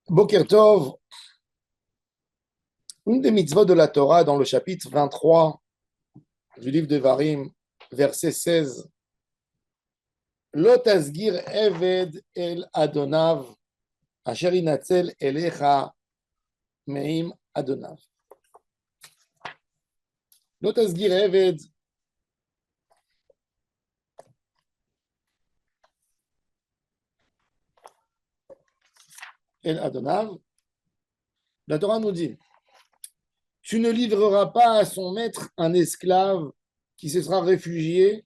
Boker Tov, une des mitzvot de la Torah dans le chapitre 23 du livre de Varim, verset 16. Lo tasgir eved el Adonav, asher inatzel elecha meim Adonav. Lo tasgir eved el Adonav. La Torah nous dit, tu ne livreras pas à son maître un esclave qui se sera réfugié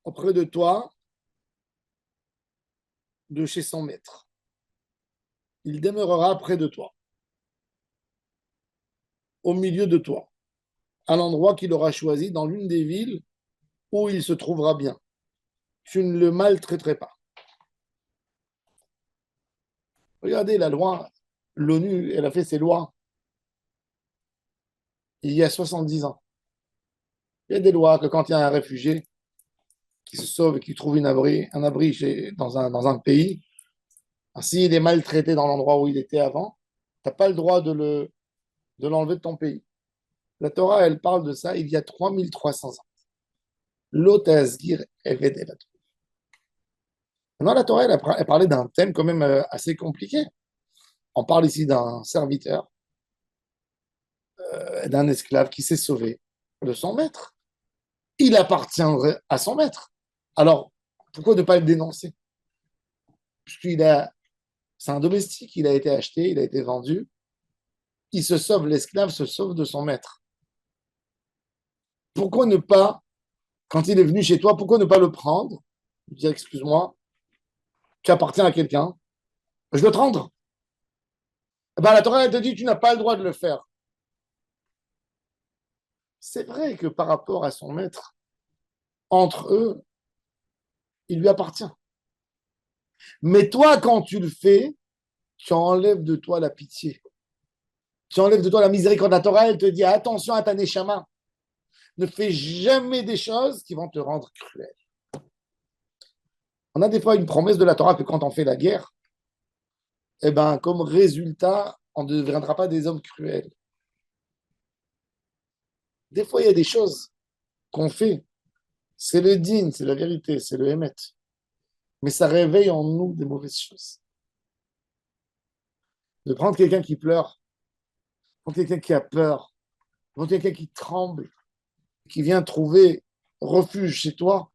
auprès de toi de chez son maître. Il demeurera près de toi, au milieu de toi, à l'endroit qu'il aura choisi dans l'une des villes où il se trouvera bien. Tu ne le maltraiterais pas. Regardez la loi, l'ONU, elle a fait ses lois il y a 70 ans. Il y a des lois que quand il y a un réfugié qui se sauve et qui trouve un abri dans un pays, s'il est maltraité dans l'endroit où il était avant, tu n'as pas le droit de l'enlever de ton pays. La Torah, elle parle de ça il y a 3300 ans. L'otazgir eved el. Maintenant, la Torah, elle parlait d'un thème quand même assez compliqué. On parle ici d'un serviteur, d'un esclave qui s'est sauvé de son maître. Il appartiendrait à son maître. Alors, pourquoi ne pas le dénoncer? C'est un domestique, il a été acheté, il a été vendu. Il se sauve, l'esclave se sauve de son maître. Pourquoi ne pas, quand il est venu chez toi, pourquoi ne pas le prendre, dire excuse-moi, tu appartiens à quelqu'un, je dois te rendre. Ben, la Torah, elle te dit, tu n'as pas le droit de le faire. C'est vrai que par rapport à son maître, entre eux, il lui appartient. Mais toi, quand tu le fais, tu enlèves de toi la pitié. Tu enlèves de toi la miséricorde. La Torah, elle te dit attention à ta neshama. Ne fais jamais des choses qui vont te rendre cruel. On a des fois une promesse de la Torah que quand on fait la guerre, eh ben, comme résultat, on ne deviendra pas des hommes cruels. Des fois, il y a des choses qu'on fait. C'est le din, c'est la vérité, c'est le émet. Mais ça réveille en nous des mauvaises choses. De prendre quelqu'un qui pleure, prendre quelqu'un qui a peur, prendre quelqu'un qui tremble, qui vient trouver refuge chez toi,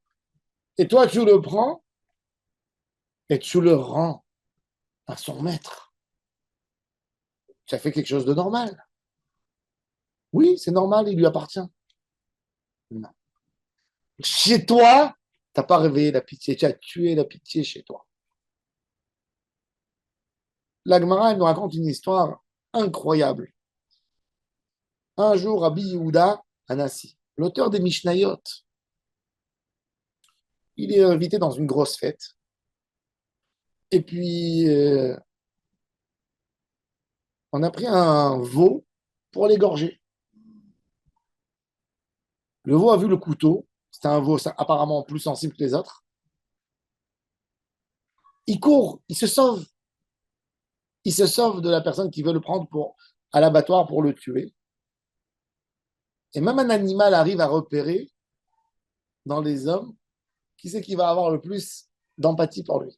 et toi, tu le prends et tu le rends à son maître. Tu as fait quelque chose de normal. Oui, c'est normal, il lui appartient. Non. Chez toi, tu n'as pas réveillé la pitié, tu as tué la pitié chez toi. La Gemara, elle nous raconte une histoire incroyable. Un jour, Rabbi Yehuda Anassi, l'auteur des Mishnayot, il est invité dans une grosse fête. Et puis, on a pris un veau pour l'égorger. Le veau a vu le couteau. C'était un veau apparemment plus sensible que les autres. Il court, il se sauve. Il se sauve de la personne qui veut le prendre à l'abattoir pour le tuer. Et même un animal arrive à repérer dans les hommes qui c'est qui va avoir le plus d'empathie pour lui.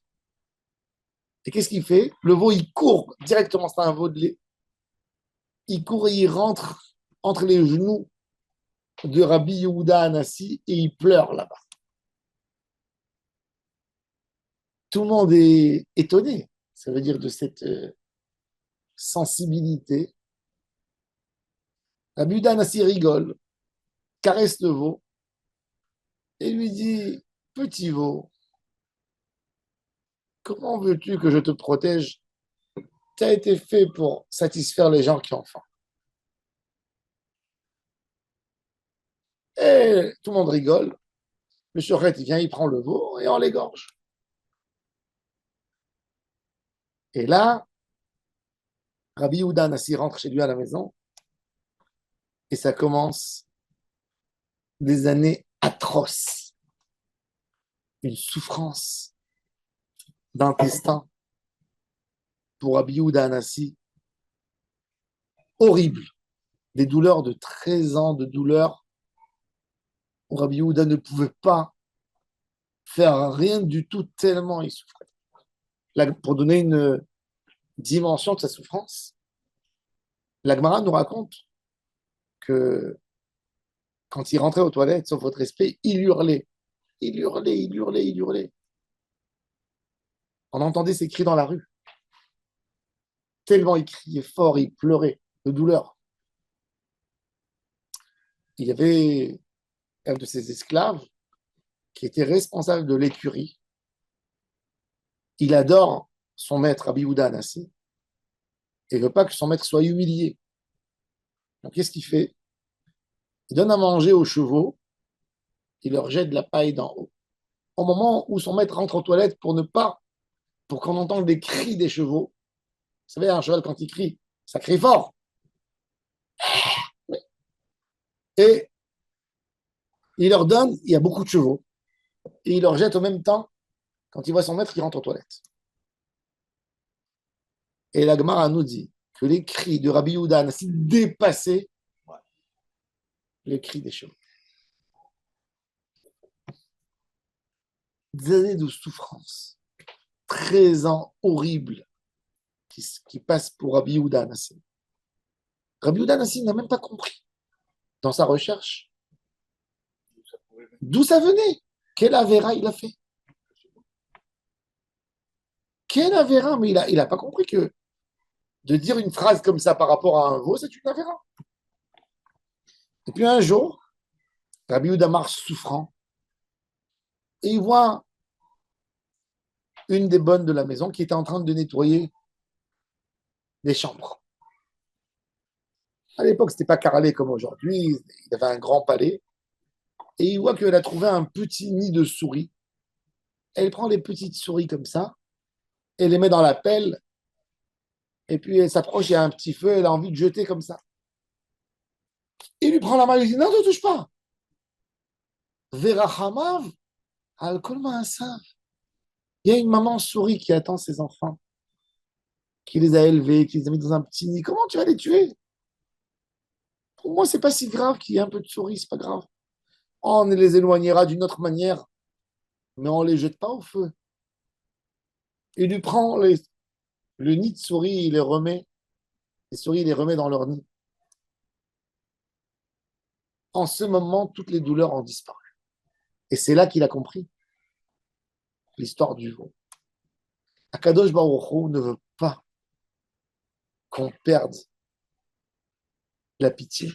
Et qu'est-ce qu'il fait? Le veau, il court directement, c'est un veau de lait. Il court et il rentre entre les genoux de Rabbi Yehuda Anassi et il pleure là-bas. Tout le monde est étonné, ça veut dire de cette sensibilité. Rabbi Yehuda Anassi rigole, caresse le veau et lui dit, petit veau, comment veux-tu que je te protège? Tu as été fait pour satisfaire les gens qui ont faim. Et tout le monde rigole. Le shochet, il vient, il prend le veau et on l'égorge. Et là, Rabbi Yehuda Anassi rentre chez lui à la maison et ça commence des années atroces. Une souffrance d'intestin pour Rabbi Yehuda Hanassi, horrible. Des douleurs de 13 ans de douleurs où Rabbi Yehuda ne pouvait pas faire rien du tout tellement il souffrait. Là, pour donner une dimension de sa souffrance, la Gemara nous raconte que quand il rentrait aux toilettes, sauf votre respect, il hurlait. Il hurlait, il hurlait, il hurlait. On entendait ses cris dans la rue. Tellement il criait fort, il pleurait de douleur. Il y avait un de ses esclaves qui était responsable de l'écurie. Il adore son maître, Rabbi Yehuda Hanassi, et ne veut pas que son maître soit humilié. Donc, qu'est-ce qu'il fait? Il donne à manger aux chevaux, il leur jette de la paille d'en haut. Au moment où son maître rentre aux toilettes pour qu'on entende les cris des chevaux. Vous savez, un cheval, quand il crie, ça crie fort. Et il leur donne, il y a beaucoup de chevaux, et il leur jette au même temps quand il voit son maître qui rentre aux toilettes. Et la Gemara nous dit que les cris de Rabbi Yehuda Hanassi dépassaient les cris des chevaux. Des années de souffrance, 13 ans horribles qui passent pour Rabbi Yehuda Hanassi. Rabbi Yehuda Hanassi n'a même pas compris dans sa recherche d'où ça venait. Quel avéra il a fait? Quel avéra? Mais il a pas compris que de dire une phrase comme ça par rapport à un veau, c'est une avéra. Et puis un jour, Rabbi Yehuda marche souffrant et il voit une des bonnes de la maison qui était en train de nettoyer les chambres. À l'époque, ce n'était pas carrelé comme aujourd'hui, il avait un grand palais. Et il voit qu'elle a trouvé un petit nid de souris. Elle prend les petites souris comme ça, elle les met dans la pelle, et puis elle s'approche, il y a un petit feu, elle a envie de jeter comme ça. Il lui prend la main, il lui dit, non, ne touche pas. Verachamav, al-kol ma'asav. Il y a une maman souris qui attend ses enfants, qui les a élevés, qui les a mis dans un petit nid. Comment tu vas les tuer? Pour moi, c'est pas si grave qu'il y ait un peu de souris, c'est pas grave. On les éloignera d'une autre manière, mais on les jette pas au feu. Il lui prend le nid de souris, il les remet, les souris, il les remet dans leur nid. En ce moment, toutes les douleurs ont disparu. Et c'est là qu'il a compris l'histoire du veau. Akadosh Baruch Hu ne veut pas qu'on perde la pitié.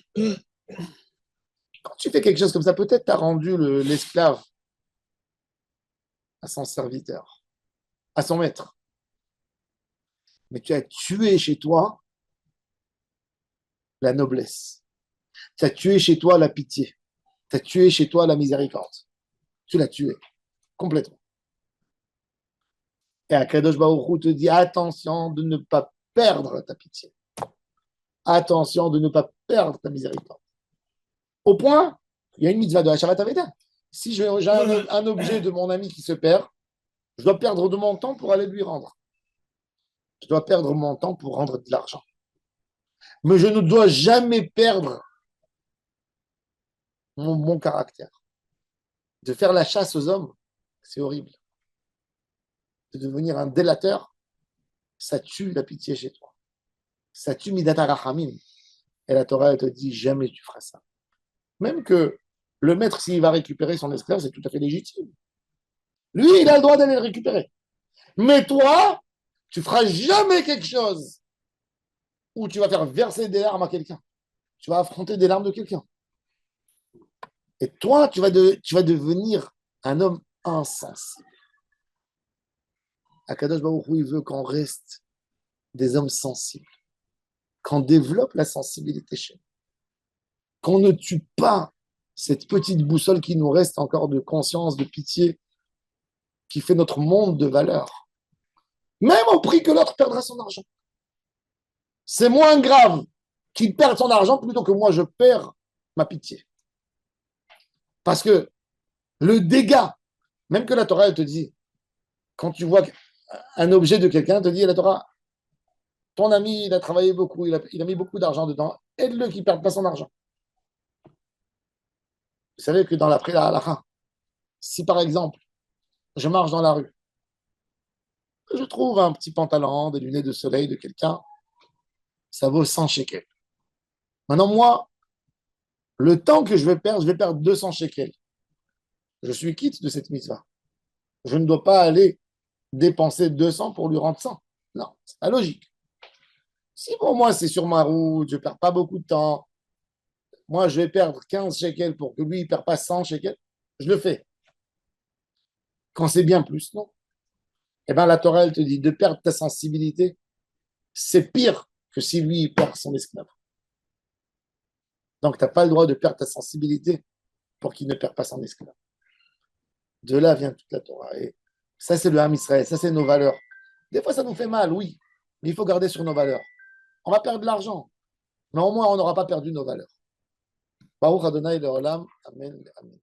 Quand tu fais quelque chose comme ça, peut-être tu as rendu l'esclave à son serviteur, à son maître. Mais tu as tué chez toi la noblesse. Tu as tué chez toi la pitié. Tu as tué chez toi la miséricorde. Tu l'as tué complètement. Et Akadosh Baruch Hu te dit attention de ne pas perdre ta pitié. Attention de ne pas perdre ta miséricorde. Au point, il y a une mitzvah de Hashavat Aveda. Si j'ai un objet de mon ami qui se perd, je dois perdre de mon temps pour aller lui rendre. Je dois perdre mon temps pour rendre de l'argent. Mais je ne dois jamais perdre mon caractère. De faire la chasse aux hommes, c'est horrible. De devenir un délateur, ça tue la pitié chez toi. Ça tue Midat HaRachamim. Et la Torah, elle te dit, jamais tu feras ça. Même que le maître, s'il va récupérer son esclave, c'est tout à fait légitime. Lui, il a le droit d'aller le récupérer. Mais toi, tu feras jamais quelque chose où tu vas faire verser des larmes à quelqu'un. Tu vas affronter des larmes de quelqu'un. Et toi, tu vas devenir un homme insensible. Akadosh Baruch Hu, il veut qu'on reste des hommes sensibles, qu'on développe la sensibilité chez nous, qu'on ne tue pas cette petite boussole qui nous reste encore de conscience, de pitié, qui fait notre monde de valeur, même au prix que l'autre perdra son argent. C'est moins grave qu'il perde son argent plutôt que moi je perds ma pitié. Parce que le dégât, même que la Torah elle te dit, quand tu vois un objet de quelqu'un, elle te dit la Torah, Ton ami, il a travaillé beaucoup, il a mis beaucoup d'argent dedans. Aide-le qu'il ne perde pas son argent. Vous savez que dans la halakha, si par exemple, je marche dans la rue, je trouve un petit pantalon, des lunettes de soleil de quelqu'un, ça vaut 100 shekels. Maintenant, moi, le temps que je vais perdre 200 shekels. Je suis quitte de cette mitzvah. Je ne dois pas aller dépenser 200 pour lui rendre 100. Non, c'est pas logique. Si pour moi c'est sur ma route, je ne perds pas beaucoup de temps, moi je vais perdre 15 shekels pour que lui il ne perd pas 100 shekels, je le fais. Quand c'est bien plus, non. Eh bien la Torah elle te dit de perdre ta sensibilité, c'est pire que si lui il perd son esclave. Donc tu n'as pas le droit de perdre ta sensibilité pour qu'il ne perd pas son esclave. De là vient toute la Torah. Et ça c'est le Ham Israël, ça c'est nos valeurs. Des fois ça nous fait mal, oui, mais il faut garder sur nos valeurs. On va perdre de l'argent, mais au moins on n'aura pas perdu nos valeurs. Baruch Adonai Leolam. Amen. Amen.